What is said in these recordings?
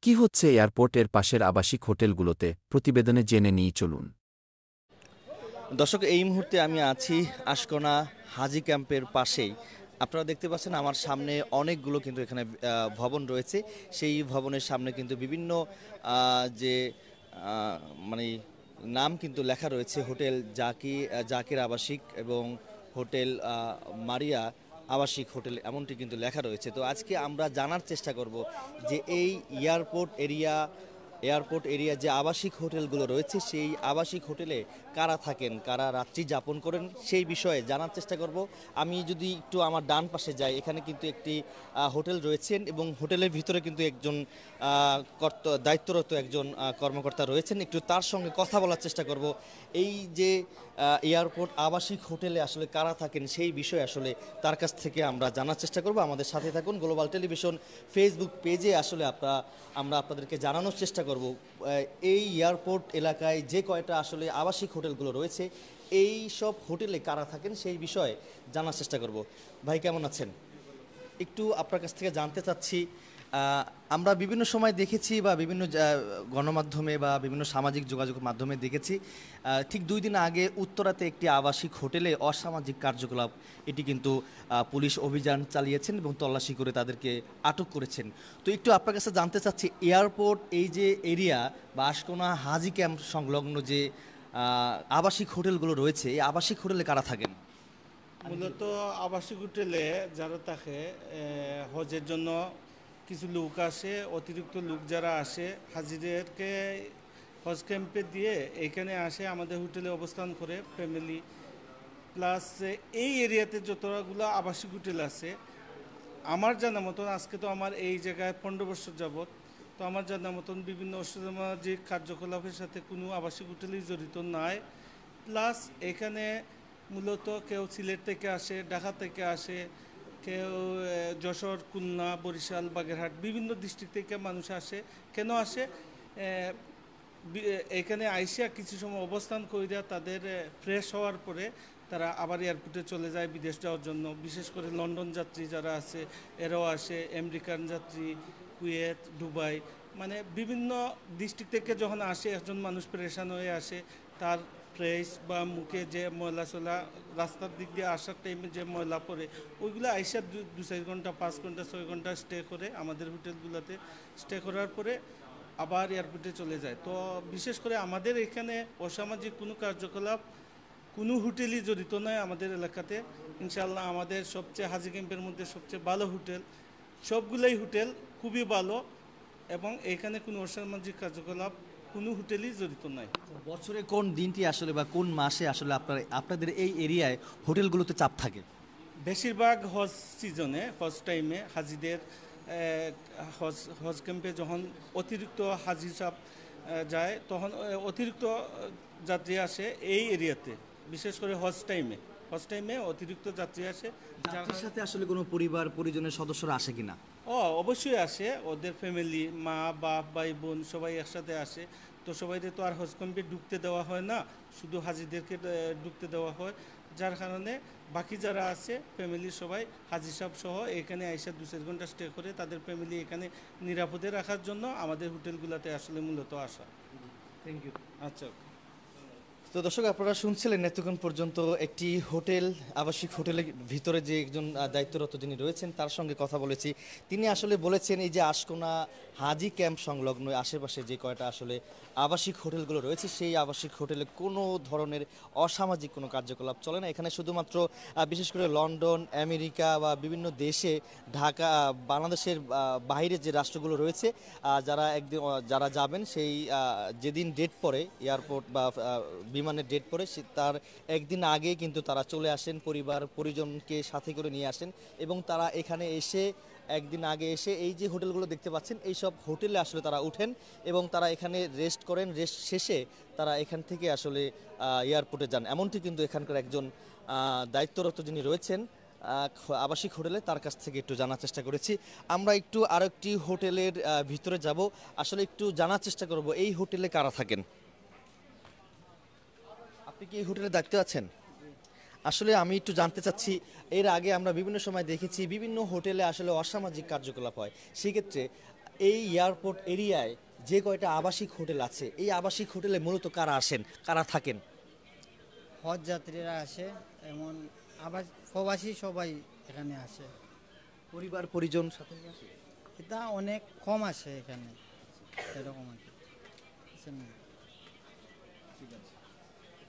কি হচ্ছে এয়ারপোর্টের পাশের আবাসিক হোটেলগুলোতে প্রতিবেদনে জেনে নিই চলুন। দর্শক, এই মুহূর্তে আমি আছি আশকোনা হাজি ক্যাম্পের পাশেই। আপনারা দেখতে পাচ্ছেন আমার সামনে অনেকগুলো কিন্তু এখানে ভবন রয়েছে। সেই ভবনের সামনে কিন্তু বিভিন্ন যে আহ, মানে নাম কিন্তু লেখা রয়েছে, হোটেল জাকির আবাসিক এবং হোটেল মারিয়া আবাসিক হোটেল, এমনটি কিন্তু লেখা রয়েছে। তো আজকে আমরা জানার চেষ্টা করব যে এই এয়ারপোর্ট এরিয়া যে আবাসিক হোটেলগুলো রয়েছে, সেই আবাসিক হোটেলে কারা থাকেন, কারা রাত্রি যাপন করেন, সেই বিষয়ে জানার চেষ্টা করব। আমি যদি একটু আমার ডান পাশে যাই, এখানে কিন্তু একটি হোটেল রয়েছেন এবং হোটেলের ভিতরে কিন্তু একজন দায়িত্বরত একজন কর্মকর্তা রয়েছেন। একটু তার সঙ্গে কথা বলার চেষ্টা করব। এই যে এয়ারপোর্ট আবাসিক হোটেলে আসলে কারা থাকেন সেই বিষয়ে আসলে তার কাছ থেকে আমরা জানার চেষ্টা করব। আমাদের সাথে থাকুন। গ্লোবাল টেলিভিশন ফেসবুক পেজে আসলে আমরা আপনাদেরকে জানানোর চেষ্টা করব এই এয়ারপোর্ট এলাকায় যে কয়টা আসলে আবাসিক হোটেলগুলো রয়েছে, এই সব হোটেলে কারা থাকেন সেই বিষয়ে জানার চেষ্টা করব। ভাই, কেমন আছেন? একটু আপনার কাছ থেকে জানতে চাচ্ছি, আমরা বিভিন্ন সময় দেখেছি বা বিভিন্ন গণমাধ্যমে বা বিভিন্ন সামাজিক যোগাযোগ মাধ্যমে দেখেছি, ঠিক 2 দিন আগে উত্তরাতে একটি আবাসিক হোটেলে অসামাজিক কার্যকলাপ, এটি কিন্তু পুলিশ অভিযান চালিয়েছেন এবং তল্লাশি করে তাদেরকে আটক করেছেন। তো একটু আপনার কাছে জানতে চাচ্ছি, এয়ারপোর্ট এই যে এরিয়া বা আশকোনা হাজি ক্যাম্প সংলগ্ন যে আবাসিক হোটেলগুলো রয়েছে, এই আবাসিক হোটেলে কারা থাকেন? মূলত আবাসিক হোটেলে যারা থাকে, হজের জন্য কিছু লোক আসে, অতিরিক্ত লোক যারা আসে হাজিদেরকে হজ ক্যাম্পে দিয়ে এখানে আসে, আমাদের হোটেলে অবস্থান করে ফ্যামিলি প্লাস। এই এরিয়াতে যতগুলো আবাসিক হোটেল আছে, আমার জানা মতন, আজকে তো আমার এই জায়গায় 15 বছর যাবৎ, তো আমার জানা মতন বিভিন্ন অসামাজিক কার্যকলাপের সাথে কোনো আবাসিক হোটেলই জড়িত নাই। প্লাস এখানে মূলত কেউ সিলেট থেকে আসে, ঢাকা থেকে আসে, কেউ যশোর, খুলনা, বরিশাল, বাগেরহাট, বিভিন্ন ডিস্ট্রিক্ট থেকে মানুষ আসে। কেন আসে? এখানে আইসিয়া কিছু সময় অবস্থান করিয়া তাদের ফ্রেশ হওয়ার পরে তারা আবার এয়ারপোর্টে চলে যায় বিদেশ যাওয়ার জন্য। বিশেষ করে লন্ডন যাত্রী যারা আছে এরাও আসে, আমেরিকান যাত্রী, কুয়েত, দুবাই, মানে বিভিন্ন ডিস্ট্রিক্ট থেকে যখন আসে, একজন মানুষ পরেশান হয়ে আসে, তার ফ্রেশ বা মুখে যে ময়লা চলা, রাস্তার দিক দিয়ে আসার টাইমে যে ময়লা পড়ে, ওইগুলো আইসা 2-4 ঘন্টা, 5 ঘন্টা, 6 ঘন্টা স্টে করে আমাদের হোটেলগুলোতে স্টে করার পরে আবার এয়ারপোর্টে চলে যায়। তো বিশেষ করে আমাদের এখানে অসামাজিক কোনো কার্যকলাপ কোনো হোটেলই জড়িত নয় আমাদের এলাকাতে। ইনশাআল্লাহ আমাদের সবচেয়ে হাজি ক্যাম্পের মধ্যে সবচেয়ে ভালো হোটেল, সবগুলোই হোটেল খুবই ভালো এবং এখানে কোনো অসামাজিক কার্যকলাপ কোনো হোটেলই জড়িত নয়। বছরে কোন দিনটি আসলে বা কোন মাসে আসলে আপনাদের এই এরিয়ায় হোটেলগুলোতে চাপ থাকে? বেশিরভাগ হজ সিজনে, হজ টাইমে হাজিদের হজ ক্যাম্পে যখন অতিরিক্ত হাজি চাপ যায়, তখন অতিরিক্ত যাত্রী আসে এই এরিয়াতে। বিশেষ করে হজ টাইমে অতিরিক্ত যাত্রী আসে। যাত্রীর সাথে আসলে কোনো পরিবার পরিজনের সদস্যরা আসে কিনা? অবশ্যই আসে, ওদের ফ্যামিলি, মা বাপ ভাই বোন সবাই একসাথে আসে। তো সবাইকে তো আর হজ ক্যাম্পে ঢুকতে দেওয়া হয় না, শুধু হাজিদেরকে ঢুকতে দেওয়া হয়। যার কারণে বাকি যারা আছে ফ্যামিলির সবাই হাজি সাহেব সহ এখানে আইসা 2-4 ঘন্টা স্টে করে তাদের ফ্যামিলি এখানে নিরাপদে রাখার জন্য আমাদের হোটেলগুলোতে আসলে মূলত আসা। Thank you. আচ্ছা। তো দর্শক, আপনারা শুনছিলেন এতক্ষণ পর্যন্ত একটি আবাসিক হোটেলের ভিতরে যে একজন দায়িত্বরত যিনি রয়েছেন তার সঙ্গে কথা বলেছি। তিনি আসলে বলেছেন এই যে আশকোনা হাজি ক্যাম্প সংলগ্ন আশেপাশে যে কয়টা আসলে আবাসিক হোটেলগুলো রয়েছে, সেই আবাসিক হোটেলে কোনো ধরনের অসামাজিক কোনো কার্যকলাপ চলে না। এখানে শুধুমাত্র বিশেষ করে লন্ডন, আমেরিকা বা বিভিন্ন দেশে, ঢাকা, বাংলাদেশের বাইরে যে রাষ্ট্রগুলো রয়েছে, যারা যাবেন সেই যেদিন ডেট পড়ে এয়ারপোর্ট বা বিমানের ডেট পড়ে, তার একদিন আগে কিন্তু তারা চলে আসেন, পরিবার পরিজনকে সাথে করে নিয়ে আসেন এবং তারা এখানে এসে একদিন আগে এসে এই যে হোটেলগুলো দেখতে পাচ্ছেন, এই সব হোটেলে আসলে তারা উঠেন এবং তারা এখানে রেস্ট করেন। রেস্ট শেষে তারা এখান থেকে আসলে এয়ারপোর্টে যান। এমনটি কিন্তু এখানকার একজন দায়িত্বরত যিনি রয়েছেন আবাসিক হোটেলে, তার কাছ থেকে একটু জানার চেষ্টা করেছি। আমরা একটু আরও একটি হোটেলের ভিতরে যাব, আসলে একটু জানার চেষ্টা করব এই হোটেলে কারা থাকেন। আপনি কি এই হোটেলে দায়িত্বে আছেন? আসলে আমি একটু জানতে চাচ্ছি, এর আগে আমরা বিভিন্ন সময় দেখেছি বিভিন্ন হোটেলে আসলে অসামাজিক কার্যকলাপ হয়, সেক্ষেত্রে এই এয়ারপোর্ট এরিয়ায় যে কয়টা আবাসিক হোটেল আছে, এই আবাসিক হোটেলে মূলত কারা আসেন, কারা থাকেন? হজ যাত্রীরা আসে, এমন আবার প্রবাসী সবাই এখানে আসে। পরিবার পরিজন সাথে নিয়ে আসে? এটা অনেক কম আসে এখানে, এরকম আর কি। বুঝছেন না?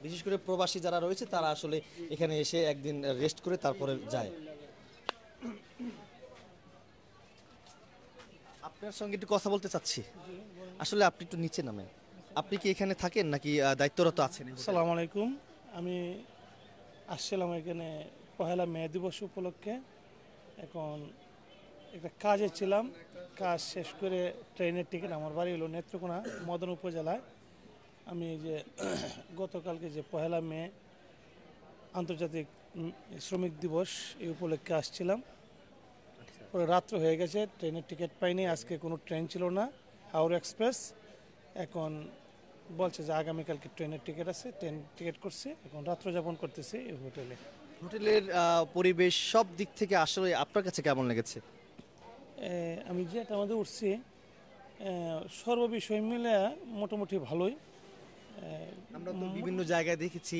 বিশেষ করে প্রবাসী যারা রয়েছে তারা আসলে এখানে এসে একদিন রেস্ট করে তারপরে যায়। আপনার সঙ্গে একটু কথা বলতে চাচ্ছি। আসলে আপনি একটু নিচে নামেন। আপনি কি এখানে থাকেন নাকি দায়িত্বরত আছেন? আসসালামু আলাইকুম। আমি আসছিলাম এখানে পহেলা মে দিবস উপলক্ষে। এখন একটা কাজে ছিলাম, কাজ শেষ করে ট্রেনের টিকিট, আমার বাড়ি হলো নেত্রকোনা মদন উপজেলায়। আমি যে গতকালকে যে পহেলা মে আন্তর্জাতিক শ্রমিক দিবস এই উপলক্ষে আসছিলাম। পরে রাত্র হয়ে গেছে, ট্রেনের টিকিট পাইনি, আজকে কোনো ট্রেন ছিল না, হাওড়া এক্সপ্রেস। এখন বলছে যে আগামীকালকে ট্রেনের টিকিট আছে, ট্রেন টিকিট করছে, এখন রাত্র যাপন করতেছে এই হোটেলে। হোটেলের পরিবেশ সব দিক থেকে আসলে আপনার কাছে কেমন লেগেছে? আমি যেটা আমাদের উঠছি সর্ববিষয় মিলে মোটামুটি ভালোই। আমরা তো বিভিন্ন জায়গায় দেখেছি,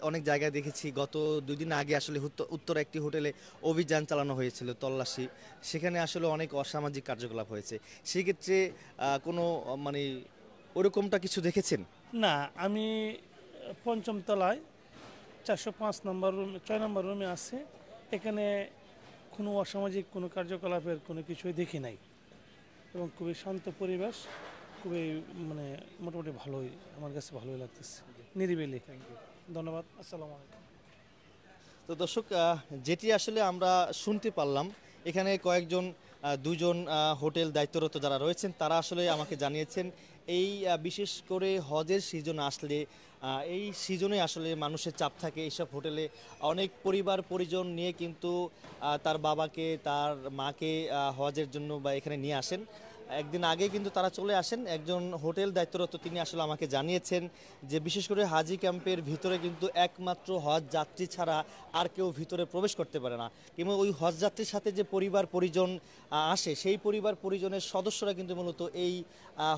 অনেক জায়গায় দেখেছি। গত 2 দিন আগে আসলে উত্তরা একটি হোটেলে অভিযান চালানো হয়েছিল, তল্লাশি। সেখানে আসলে অনেক অসামাজিক কার্যকলাপ হয়েছে। সেক্ষেত্রে কোনো মানে ওরকমটা কিছু দেখেছেন? না, আমি পঞ্চম তলায় 405 নম্বর রুম, 6 নম্বর রুমে আছে। এখানে কোনো অসামাজিক কোনো কার্যকলাপের কোনো কিছুই দেখি নাই, এবং খুবই শান্ত পরিবেশ, খুবই মানে মোটামুটি ভালোই, আমার কাছে ভালোই লাগতেছে, নিরিবিলি। ধন্যবাদ, আসসালামু আলাইকুম। তো দর্শক, যেটি আসলে আমরা শুনতে পারলাম, এখানে কয়েকজন দুজন হোটেল দায়িত্বরত যারা রয়েছেন তারা আসলে আমাকে জানিয়েছেন এই বিশেষ করে হজের সিজন আসলে এই সিজনে আসলে মানুষের চাপ থাকে। এইসব হোটেলে অনেক পরিবার পরিজন নিয়ে কিন্তু তার বাবাকে, তার মাকে হজের জন্য বা এখানে নিয়ে আসেন। একদিন আগে কিন্তু তারা চলে আসেন। একজন হোটেল দায়িত্বরত তিনি আসলে আমাকে জানিয়েছেন যে বিশেষ করে হাজি ক্যাম্পের ভিতরে কিন্তু একমাত্র হজ যাত্রী ছাড়া আর কেউ ভিতরে প্রবেশ করতে পারে না, কিংবা ওই হজ যাত্রীর সাথে যে পরিবার পরিজন আসে সেই পরিবার পরিজনের সদস্যরা কিন্তু মূলত এই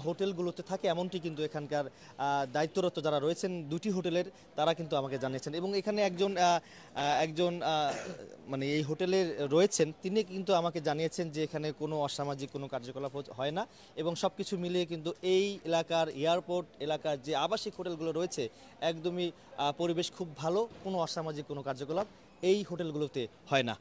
হোটেলগুলোতে থাকে, এমনটি কিন্তু এখানকার দায়িত্বরত যারা রয়েছেন 2টি হোটেলের তারা কিন্তু আমাকে জানিয়েছেন। এবং এখানে একজন মানে এই হোটেলের রয়েছেন, তিনি কিন্তু আমাকে জানিয়েছেন যে এখানে কোনো অসামাজিক কোনো কার্যকলাপ হয় না, এবং সব কিছু মিলিয়ে কিন্তু এই এলাকার এয়ারপোর্ট এলাকার যে আবাসিক হোটেলগুলো রয়েছে একদমই পরিবেশ খুব ভালো, কোনো অসামাজিক কোনো কার্যকলাপ এই হোটেলগুলোতে হয় না।